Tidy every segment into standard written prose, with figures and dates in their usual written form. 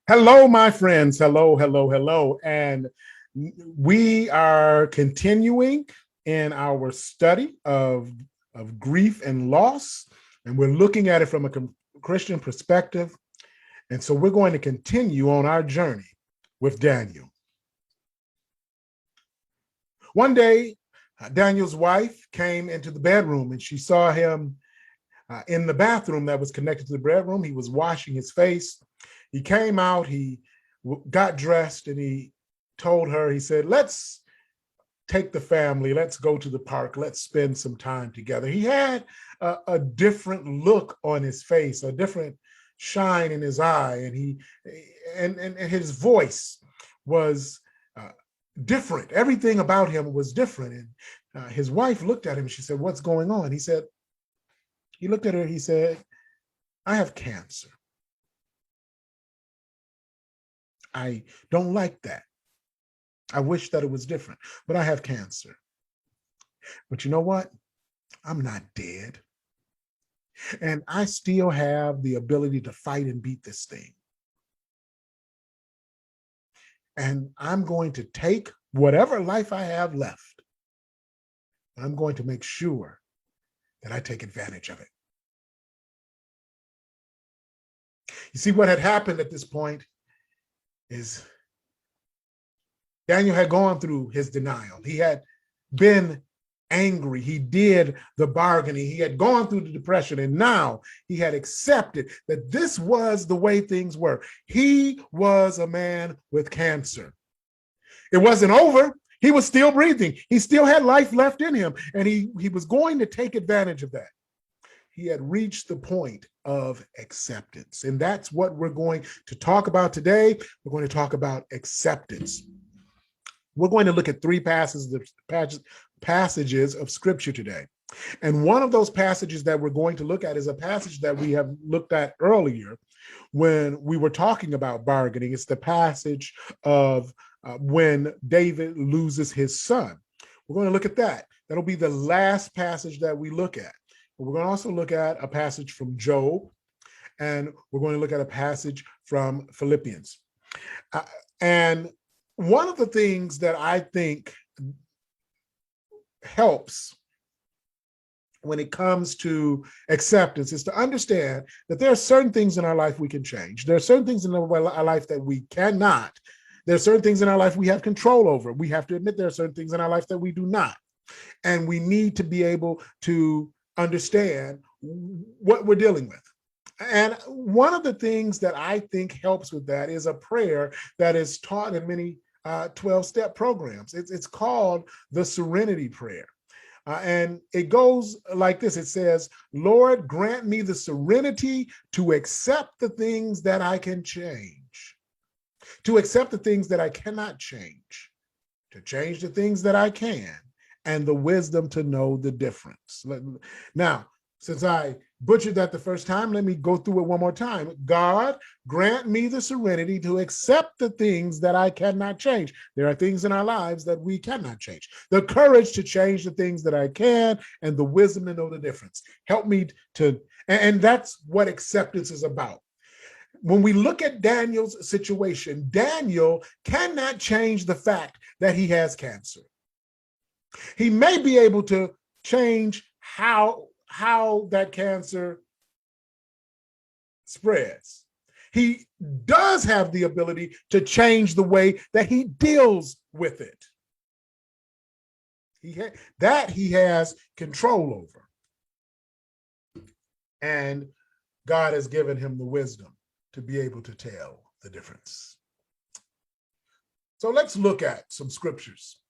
Hello, my friends. Hello, hello, hello. And we are continuing in our study of grief and loss, and we're looking at it from a Christian perspective. And so we're going to continue on our journey with Daniel. One day, Daniel's wife came into the bedroom and she saw him in the bathroom that was connected to the bedroom. He was washing his face. He came out, he got dressed, and he told her, he said, let's take the family, let's go to the park, let's spend some time together. He had a different look on his face, a different shine in his eye, and his voice was different. Everything about him was different. And his wife looked at him and she said, what's going on? He looked at her, he said, I have cancer. I don't like that. I wish that it was different, but I have cancer. But you know what? I'm not dead. And I still have the ability to fight and beat this thing. And I'm going to take whatever life I have left. I'm going to make sure that I take advantage of it. You see, what had happened at this point is Daniel had gone through his denial. He had been angry. He did the bargaining. He had gone through the depression, and now he had accepted that this was the way things were. He was a man with cancer. It wasn't over. He was still breathing. He still had life left in him, and he was going to take advantage of that. He had reached the point of acceptance. And that's what we're going to talk about today. We're going to talk about acceptance. We're going to look at three passages of scripture today. And one of those passages that we're going to look at is a passage that we have looked at earlier when we were talking about bargaining. It's the passage of when David loses his son. We're going to look at that. That'll be the last passage that we look at. But we're going to also look at a passage from Job, and we're going to look at a passage from Philippians. And one of the things that I think helps when it comes to acceptance is to understand that there are certain things in our life we can change. There are certain things in our life that we cannot. There are certain things in our life we have control over. We have to admit there are certain things in our life that we do not. And we need to be able to understand what we're dealing with. And one of the things that I think helps with that is a prayer that is taught in many 12-step programs. It's called the Serenity Prayer. And it goes like this. It says, Lord, grant me the serenity to accept the things that I can change, to accept the things that I cannot change, to change the things that I can, and the wisdom to know the difference. Now, since I butchered that the first time, let me go through it one more time. God, grant me the serenity to accept the things that I cannot change. There are things in our lives that we cannot change. The courage to change the things that I can, and the wisdom to know the difference. Help me to, and that's what acceptance is about. When we look at Daniel's situation, Daniel cannot change the fact that he has cancer. He may be able to change how that cancer spreads. He does have the ability to change the way that he deals with it. He has control over. And God has given him the wisdom to be able to tell the difference. So let's look at some scriptures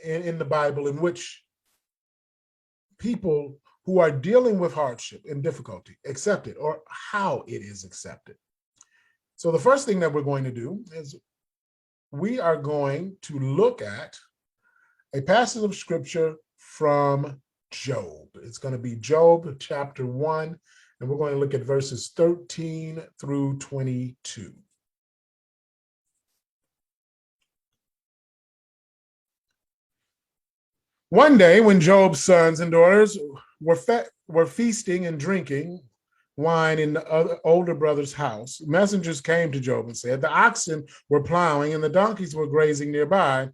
in the Bible in which people who are dealing with hardship and difficulty accept it, or how it is accepted. So the first thing that we're going to do is we are going to look at a passage of scripture from Job. It's going to be Job chapter 1, and we're going to look at verses 13 through 22. One day when Job's sons and daughters were feasting and drinking wine in the older brother's house, messengers came to Job and said, the oxen were plowing and the donkeys were grazing nearby,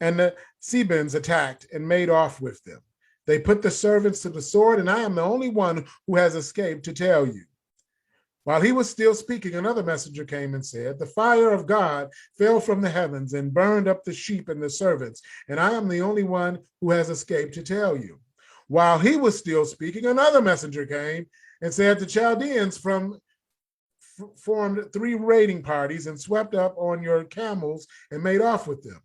and the Sebans attacked and made off with them. They put the servants to the sword, and I am the only one who has escaped to tell you. While he was still speaking, another messenger came and said, the fire of God fell from the heavens and burned up the sheep and the servants, and I am the only one who has escaped to tell you. While he was still speaking, another messenger came and said, the Chaldeans formed 3 raiding parties and swept up on your camels and made off with them.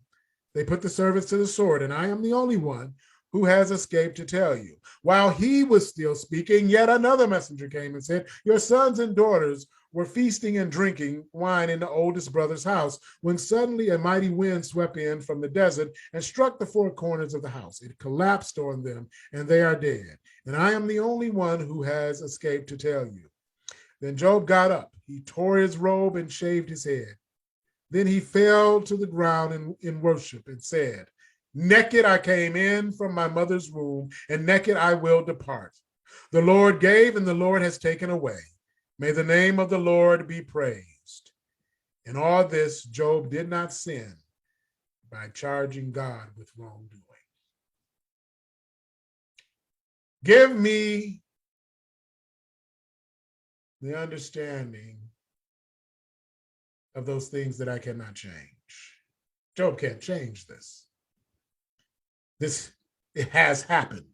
They put the servants to the sword, and I am the only one who has escaped to tell you. While he was still speaking, yet another messenger came and said, your sons and daughters were feasting and drinking wine in the oldest brother's house, when suddenly a mighty wind swept in from the desert and struck the 4 corners of the house. It collapsed on them, and they are dead. And I am the only one who has escaped to tell you. Then Job got up. He tore his robe and shaved his head. Then he fell to the ground in worship and said, naked I came in from my mother's womb, and naked I will depart. The Lord gave, and the Lord has taken away. May the name of the Lord be praised. In all this, Job did not sin by charging God with wrongdoing. Give me the understanding of those things that I cannot change. Job can't change this. It has happened.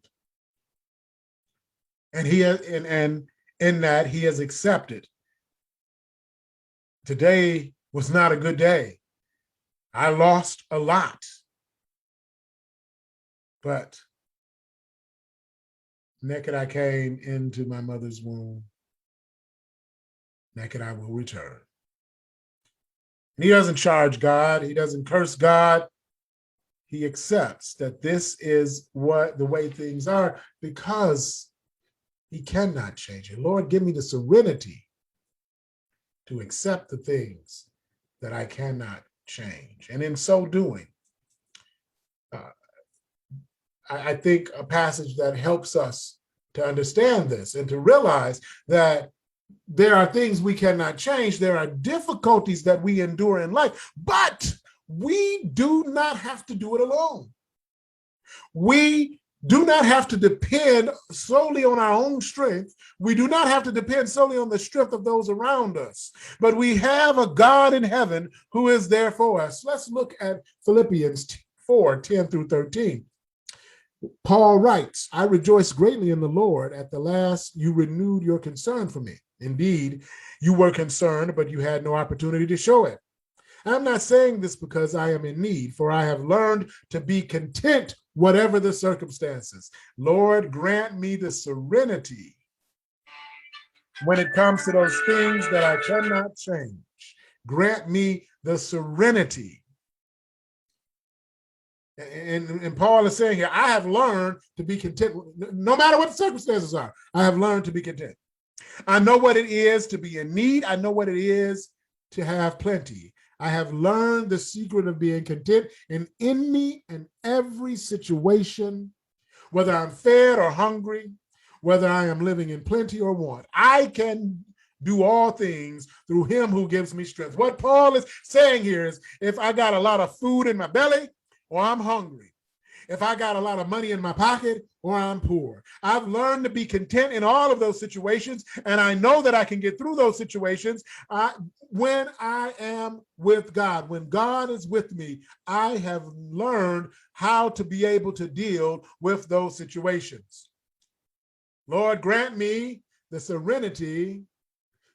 And and in that he has accepted. Today was not a good day. I lost a lot. But naked I came into my mother's womb. Naked I will return. And he doesn't charge God. He doesn't curse God. He accepts that this is the way things are, because he cannot change it. Lord, give me the serenity to accept the things that I cannot change. And in so doing, I think a passage that helps us to understand this and to realize that there are things we cannot change. There are difficulties that we endure in life, but we do not have to do it alone. We do not have to depend solely on our own strength. We do not have to depend solely on the strength of those around us, but we have a God in heaven who is there for us. Let's look at Philippians 4:10-13. Paul writes, I rejoice greatly in the Lord. At the last, you renewed your concern for me. Indeed, you were concerned, but you had no opportunity to show it. I'm not saying this because I am in need, for I have learned to be content, whatever the circumstances. Lord, grant me the serenity when it comes to those things that I cannot change. Grant me the serenity. And Paul is saying here, I have learned to be content, no matter what the circumstances are. I have learned to be content. I know what it is to be in need. I know what it is to have plenty. I have learned the secret of being content in any and every situation, whether I'm fed or hungry, whether I am living in plenty or want. I can do all things through him who gives me strength. What Paul is saying here is, if I got a lot of food in my belly or I'm hungry, if I got a lot of money in my pocket or I'm poor, I've learned to be content in all of those situations, and I know that I can get through those situations when I am with God. When God is with me, I have learned how to be able to deal with those situations. Lord, grant me the serenity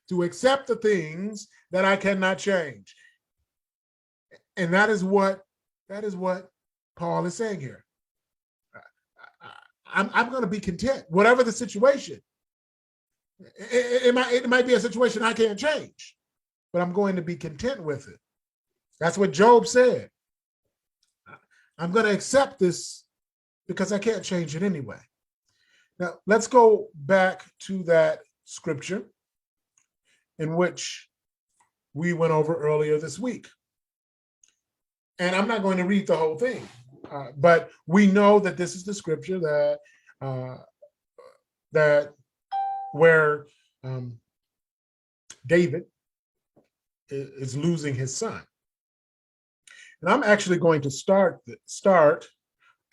to accept the things that I cannot change. And that is what Paul is saying here. I'm going to be content, whatever the situation. It might be a situation I can't change, but I'm going to be content with it. That's what Job said. I'm going to accept this because I can't change it anyway. Now, let's go back to that scripture in which we went over earlier this week. And I'm not going to read the whole thing, but we know that this is the scripture that where David is losing his son. And I'm actually going to start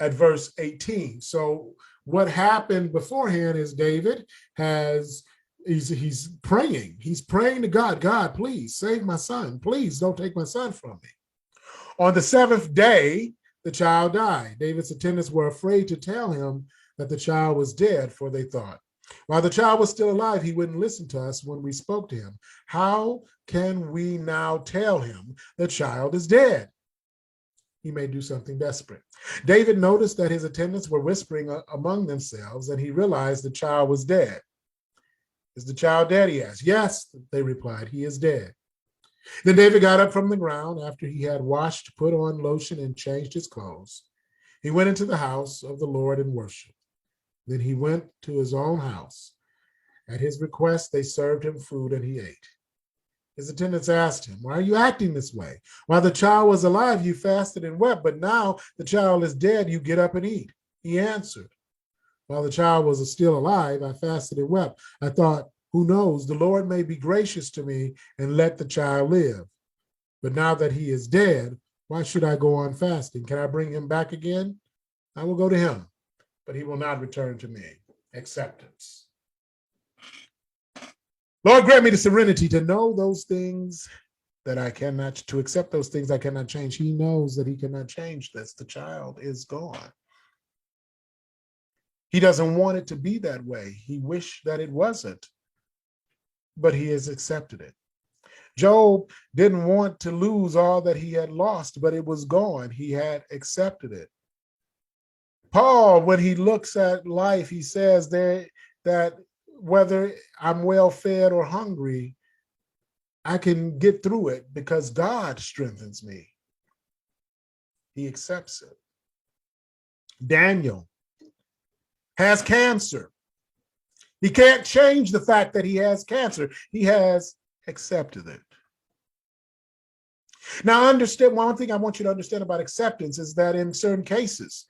at verse 18. So what happened beforehand is David he's praying. He's praying to God, God, please save my son. Please don't take my son from me. On the seventh day, the child died. David's attendants were afraid to tell him that the child was dead, for they thought, while the child was still alive, he wouldn't listen to us when we spoke to him. How can we now tell him the child is dead? He may do something desperate. David noticed that his attendants were whispering among themselves, and he realized the child was dead. Is the child dead? He asked. Yes, they replied, he is dead. Then David got up from the ground after he had washed, put on lotion, and changed his clothes. He went into the house of the Lord and worshiped. Then he went to his own house. At his request, they served him food, and he ate. His attendants asked him, why are you acting this way? While the child was alive, you fasted and wept, but now the child is dead, you get up and eat. He answered, while the child was still alive, I fasted and wept. I thought, who knows, the Lord may be gracious to me and let the child live. But now that he is dead, why should I go on fasting? Can I bring him back again? I will go to him, but he will not return to me. Acceptance. Lord, grant me the serenity to know those things that I cannot, to accept those things I cannot change. He knows that he cannot change this. The child is gone. He doesn't want it to be that way. He wished that it wasn't, but he has accepted it. Job didn't want to lose all that he had lost, but it was gone. He had accepted it. Paul, when he looks at life, he says that whether I'm well fed or hungry, I can get through it because God strengthens me. He accepts it. Daniel has cancer. He can't change the fact that he has cancer. He has accepted it. Now, understand, one thing I want you to understand about acceptance is that in certain cases,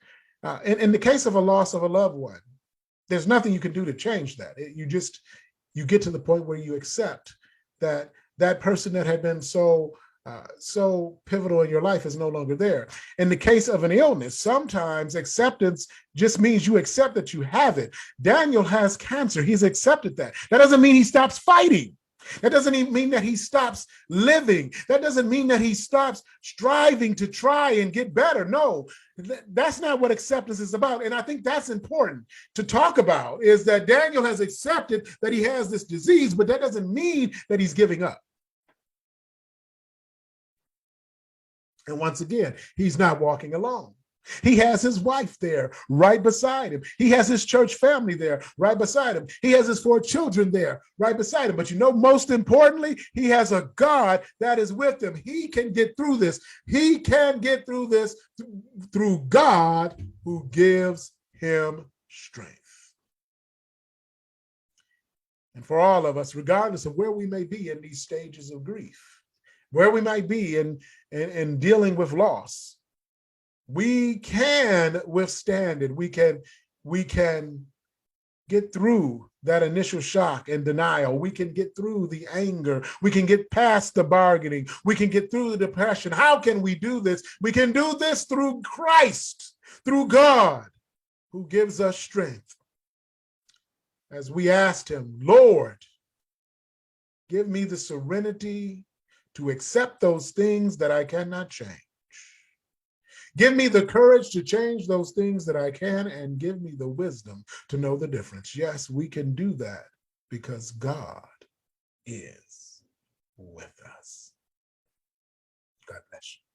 in the case of a loss of a loved one, there's nothing you can do to change that. You get to the point where you accept that that person that had been so pivotal in your life is no longer there. In the case of an illness, sometimes acceptance just means you accept that you have it. Daniel has cancer. He's accepted that. That doesn't mean he stops fighting. That doesn't even mean that he stops living. That doesn't mean that he stops striving to try and get better. No, that's not what acceptance is about. And I think that's important to talk about, is that Daniel has accepted that he has this disease, but that doesn't mean that he's giving up. And once again, he's not walking alone. He has his wife there right beside him. He has his church family there right beside him. He has his 4 children there right beside him. But you know, most importantly, he has a God that is with him. He can get through this. He can get through this through God who gives him strength. And for all of us, regardless of where we may be in these stages of grief, where we might be in dealing with loss, we can withstand it. We can get through that initial shock and denial. We can get through the anger. We can get past the bargaining. We can get through the depression. How can we do this? We can do this through Christ, through God, who gives us strength. As we asked him, Lord, give me the serenity to accept those things that I cannot change. Give me the courage to change those things that I can, and give me the wisdom to know the difference. Yes, we can do that because God is with us. God bless you.